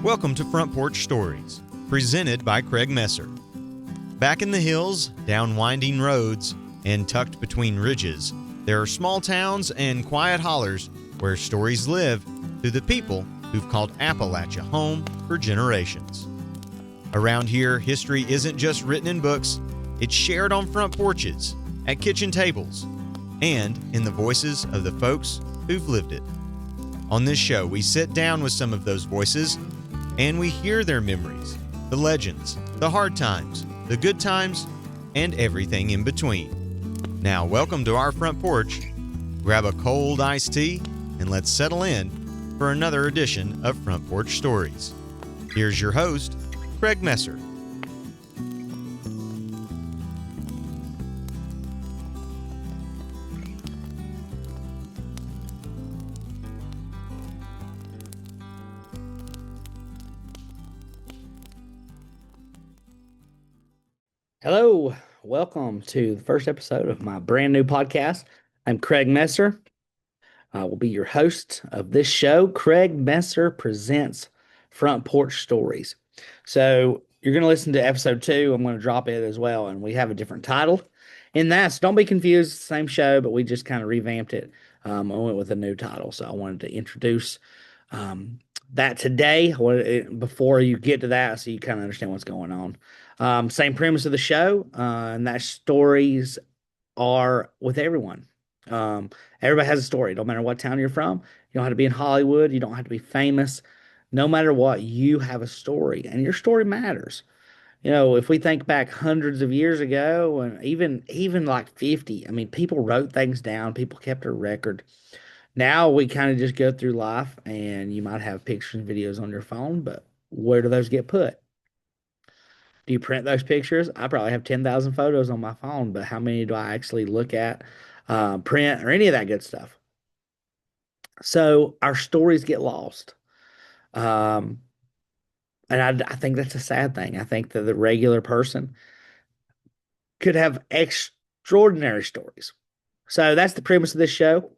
Welcome to Front Porch Stories, presented by Craig Messer. Back in the hills, down winding roads, and tucked between ridges, there are small towns and quiet hollers where stories live through the people who've called Appalachia home for generations. Around here, history isn't just written in books, it's shared on front porches, at kitchen tables, and in the voices of the folks who've lived it. On this show, we sit down with some of those voices and we hear their memories, the legends, the hard times, the good times, and everything in between. Now, welcome to our front porch. Grab a cold iced tea and let's settle in for another edition of Front Porch Stories. Here's your host, Craig Messer. Hello, welcome to the first episode of my brand new podcast. I'm Craig Messer. I will be your host of this show. Craig Messer presents Front Porch Stories. So you're going to listen to episode 2. I'm going to drop it as well, and we have a different title in that. So don't be confused. Same show, but we just kind of revamped it. I went with a new title, so I wanted to introduce that today. Before you get to that, so you kind of understand what's going on. Same premise of the show, and that stories are with everyone. Everybody has a story. No matter what town you're from, you don't have to be in Hollywood. You don't have to be famous. No matter what, you have a story, and your story matters. You know, if we think back hundreds of years ago, and even like 50, I mean, people wrote things down. People kept a record. Now we kind of just go through life, and you might have pictures and videos on your phone, but where do those get put? Do you print those pictures? I probably have 10,000 photos on my phone, but how many do I actually look at, print, or any of that good stuff? So our stories get lost. Um, and I think that's a sad thing. I think that the regular person could have extraordinary stories. So that's the premise of this show.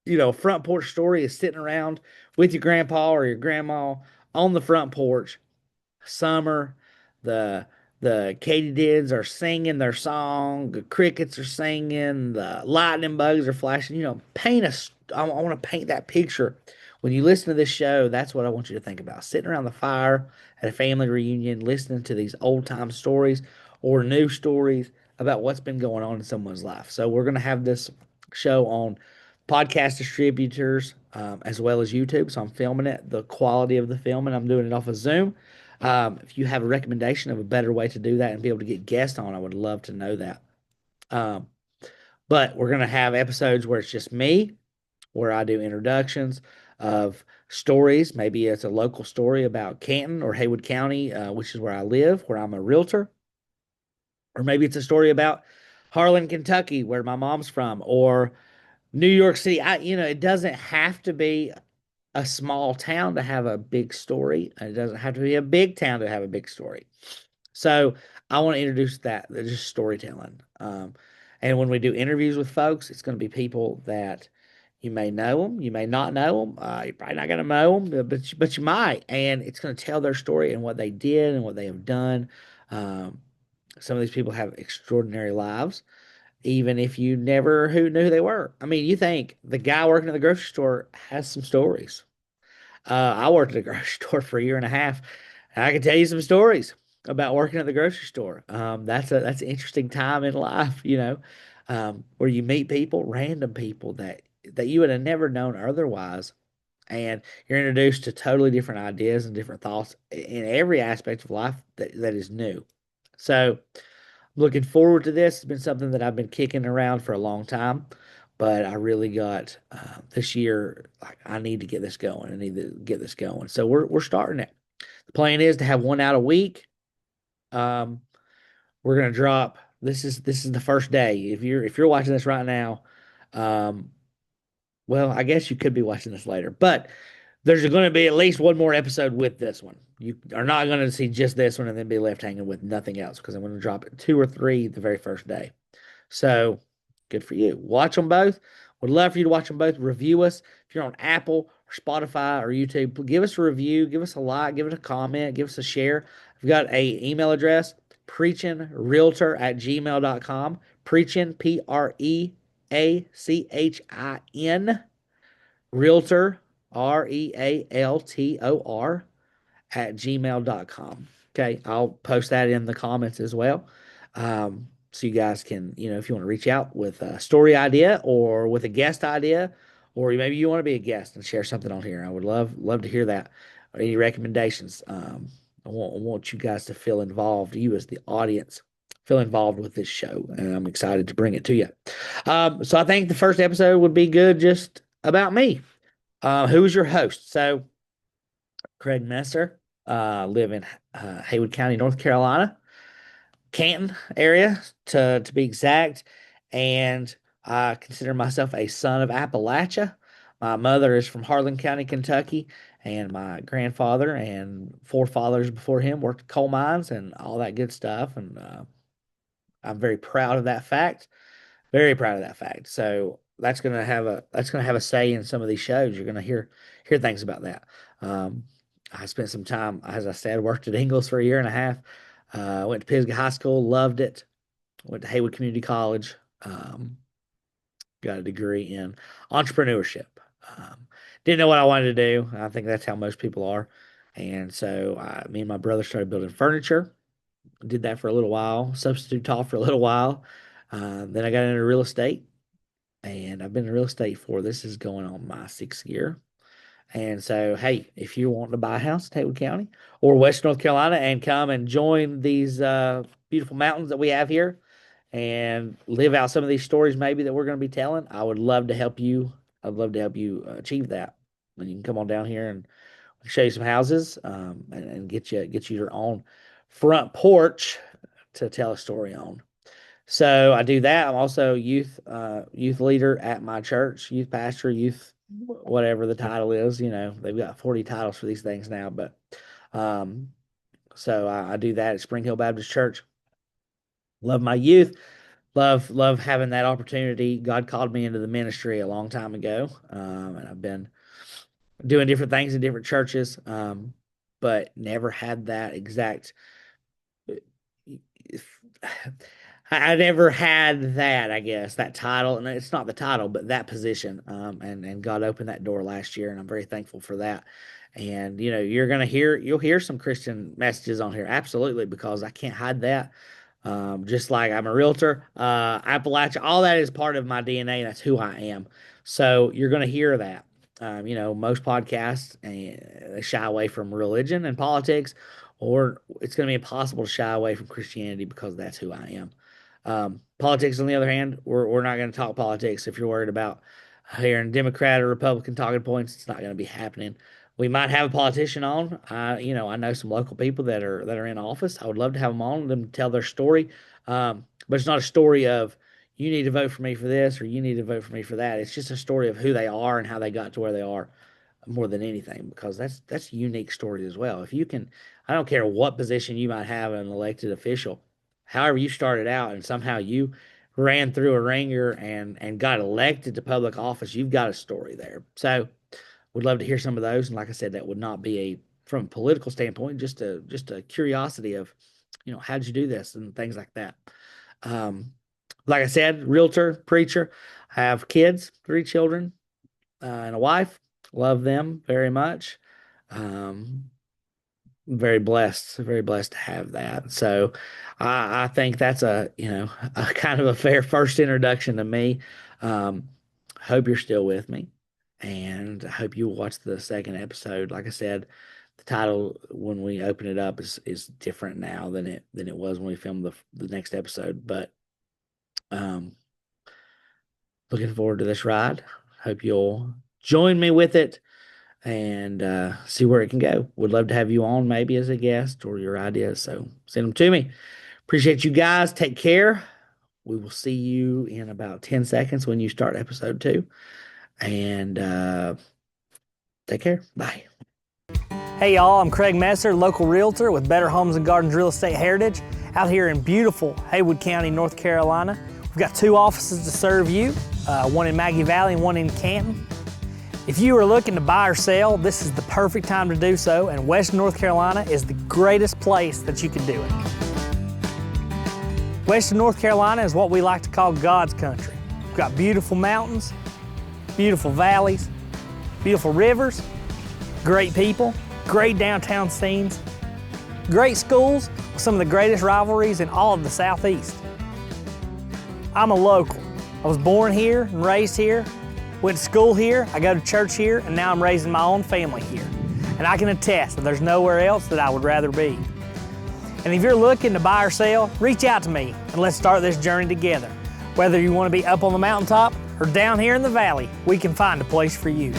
You know, front porch story is sitting around with your grandpa or your grandma on the front porch. Summer, the katydids are singing their song, the crickets are singing, the lightning bugs are flashing. You know, I want to paint that picture. When you listen to this show, that's what I want you to think about. Sitting around the fire at a family reunion, listening to these old time stories or new stories about what's been going on in someone's life. So we're going to have this show on podcast distributors as well as YouTube. So I'm filming it, the quality of the filming, I'm doing it off of Zoom. If you have a recommendation of a better way to do that and be able to get guests on, I would love to know that. But we're going to have episodes where it's just me, where I do introductions of stories. Maybe it's a local story about Canton or Haywood County, which is where I live, where I'm a realtor. Or maybe it's a story about Harlan, Kentucky, where my mom's from, or New York City. It doesn't have to be a small town to have a big story. It doesn't have to be a big town to have a big story. So I want to introduce that, just storytelling. And when we do interviews with folks, it's going to be people that you may know them, you may not know them. You're probably not going to know them, but you might. And it's going to tell their story and what they did and what they have done. Some of these people have extraordinary lives, even if you never knew who they were. I mean, you think the guy working at the grocery store has some stories. I worked at a grocery store for a year and a half. And I can tell you some stories about working at the grocery store. That's an interesting time in life, where you meet people, random people that you would have never known otherwise, and you're introduced to totally different ideas and different thoughts in every aspect of life that is new. So, looking forward to this. It's been something that I've been kicking around for a long time, but I really got this year. Like, I need to get this going. I need to get this going. So we're starting it. The plan is to have one out a week. We're gonna drop. This is the first day. If you're watching this right now, well, I guess you could be watching this later, but there's going to be at least one more episode with this one. You are not going to see just this one and then be left hanging with nothing else, because I'm going to drop it 2 or 3 the very first day. So good for you. Watch them both. Would love for you to watch them both. Review us. If you're on Apple or Spotify or YouTube, give us a review, give us a like, give it a comment, give us a share. I've got a email address, preachingrealtor@gmail.com. Preaching, Preachin, Realtor, Realtor @gmail.com. Okay, I'll post that in the comments as well. So you guys can, if you want to reach out with a story idea or with a guest idea, or maybe you want to be a guest and share something on here, I would love to hear that. Or any recommendations. I want you guys to feel involved. You as the audience feel involved with this show, and I'm excited to bring it to you. So I think the first episode would be good just about me. Who's your host? So Craig Messer, live in Haywood County, North Carolina, Canton area to be exact, and I consider myself a son of Appalachia. My mother is from Harlan County, Kentucky, and my grandfather and forefathers before him worked coal mines and all that good stuff, and I'm very proud of that fact. Very proud of that fact. So that's gonna have a say in some of these shows. You're gonna hear things about that. Um, I spent some time, as I said, worked at Ingles for a year and a half. Went to Pisgah High School, loved it. Went to Haywood Community College. Got a degree in entrepreneurship. Didn't know what I wanted to do. I think that's how most people are. And so me and my brother started building furniture. Did that for a little while. Substitute taught for a little while. Then I got into real estate, and I've been in real estate for this is going on my 6th year. And so, hey, if you want to buy a house in Haywood County or West North Carolina and come and join these beautiful mountains that we have here and live out some of these stories maybe that we're going to be telling, I would love to help you. I'd love to help you achieve that. And you can come on down here and show you some houses and get you your own front porch to tell a story on. So I do that. I'm also youth leader at my church, youth pastor, youth whatever the title is. They've got 40 titles for these things now, but so I do that at Spring Hill Baptist Church. Love my youth. Love having that opportunity. God called me into the ministry a long time ago, and I've been doing different things in different churches, but never had that exact. I never had that, I guess, that title, and it's not the title, but that position. And God opened that door last year, and I'm very thankful for that. And you'll hear some Christian messages on here, absolutely, because I can't hide that. Just like I'm a realtor, Appalachia, all that is part of my DNA. That's who I am. So you're going to hear that. Most podcasts they shy away from religion and politics, or it's going to be impossible to shy away from Christianity because that's who I am. Politics, on the other hand, we're not going to talk politics. If you're worried about hearing Democrat or Republican talking points, it's not going to be happening. We might have a politician on. I know some local people that are in office. I would love to have them on, them to tell their story. But it's not a story of you need to vote for me for this or you need to vote for me for that. It's just a story of who they are and how they got to where they are more than anything, because that's a unique story as well. If you can, I don't care what position you might have as an elected official, however you started out and somehow you ran through a ringer and got elected to public office, you've got a story there. So would love to hear some of those. And like I said, that would not be from a political standpoint, just a curiosity of, how'd you do this and things like that. Like I said, realtor, preacher, I have kids, 3 children, and a wife. Love them very much. Very blessed to have that. So I think that's a kind of a fair first introduction to me. Hope you're still with me, and I hope you watch the second episode. Like I said, the title when we open it up is different now than it was when we filmed the next episode. But looking forward to this ride. Hope you'll join me with it and see where it can go. Would love to have you on maybe as a guest or your ideas. So send them to me. Appreciate you guys. Take care. We will see you in about 10 seconds when you start episode 2. And take care. Bye. Hey y'all, I'm Craig Messer, local realtor with Better Homes and Gardens Real Estate Heritage out here in beautiful Haywood County, North Carolina. We've got 2 offices to serve you, one in Maggie Valley and one in Canton. If you are looking to buy or sell, this is the perfect time to do so, and Western North Carolina is the greatest place that you can do it. Western North Carolina is what we like to call God's country. We've got beautiful mountains, beautiful valleys, beautiful rivers, great people, great downtown scenes, great schools, some of the greatest rivalries in all of the Southeast. I'm a local. I was born here and raised here, went to school here, I go to church here, and now I'm raising my own family here. And I can attest that there's nowhere else that I would rather be. And if you're looking to buy or sell, reach out to me and let's start this journey together. Whether you want to be up on the mountaintop or down here in the valley, we can find a place for you.